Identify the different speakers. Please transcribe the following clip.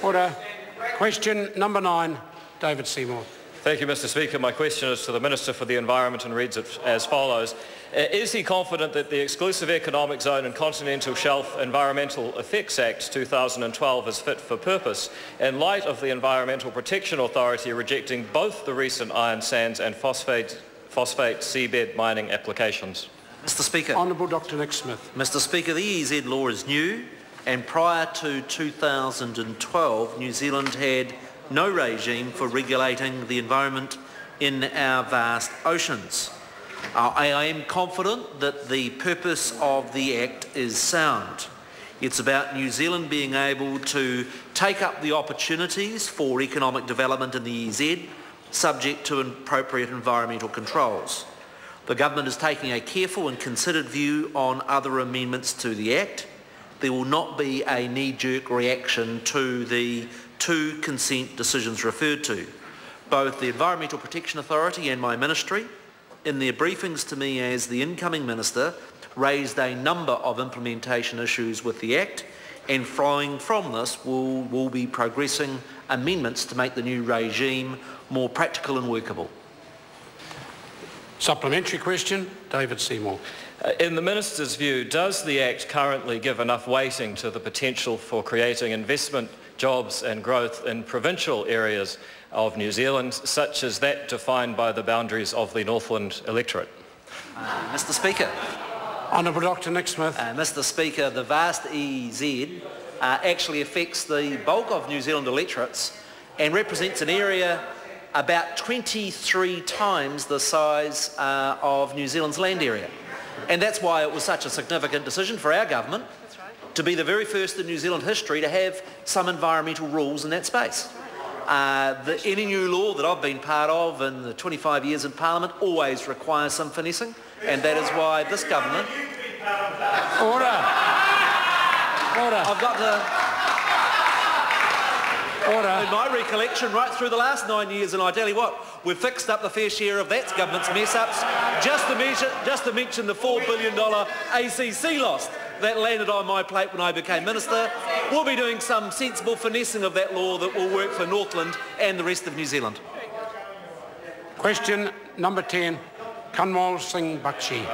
Speaker 1: Order. Question number 9, David Seymour.
Speaker 2: Thank you, Mr. Speaker. My question is to the Minister for the Environment and reads as follows. Is he confident that the Exclusive Economic Zone and Continental Shelf Environmental Effects Act 2012 is fit for purpose in light of the Environmental Protection Authority rejecting both the recent iron sands and phosphate seabed mining applications?
Speaker 3: Mr. Speaker.
Speaker 1: Honourable Dr Nick Smith.
Speaker 3: Mr. Speaker, the EEZ law is new, and prior to 2012, New Zealand had no regime for regulating the environment in our vast oceans. I am confident that the purpose of the Act is sound. It's about New Zealand being able to take up the opportunities for economic development in the EEZ, subject to appropriate environmental controls. The Government is taking a careful and considered view on other amendments to the Act. There will not be a knee-jerk reaction to the 2 consent decisions referred to. Both the Environmental Protection Authority and my ministry, in their briefings to me as the incoming Minister, raised a number of implementation issues with the Act, and flowing from this will be progressing amendments to make the new regime more practical and workable.
Speaker 1: Supplementary question, David Seymour.
Speaker 2: In the Minister's view, does the Act currently give enough weighting to the potential for creating investment, jobs and growth in provincial areas of New Zealand, such as that defined by the boundaries of the Northland electorate?
Speaker 3: Mr. Speaker.
Speaker 1: Honourable Dr Nick Smith.
Speaker 3: Mr. Speaker, the vast EEZ actually affects the bulk of New Zealand electorates and represents an area about 23 times the size of New Zealand's land area. And that's why it was such a significant decision for our government to be the very first in New Zealand history to have some environmental rules in that space. Any new law that I've been part of in the 25 years in Parliament always requires some finessing, and that is why this government...
Speaker 1: Order.
Speaker 3: I've got to...
Speaker 1: Order.
Speaker 3: In my recollection, right through the last 9 years, and I tell you what, we've fixed up the fair share of that government's mess-ups, just to mention the $4 billion ACC loss that landed on my plate when I became Minister. We'll be doing some sensible finessing of that law that will work for Northland and the rest of New Zealand.
Speaker 1: Question number 10, Kanwal Singh Bakshi.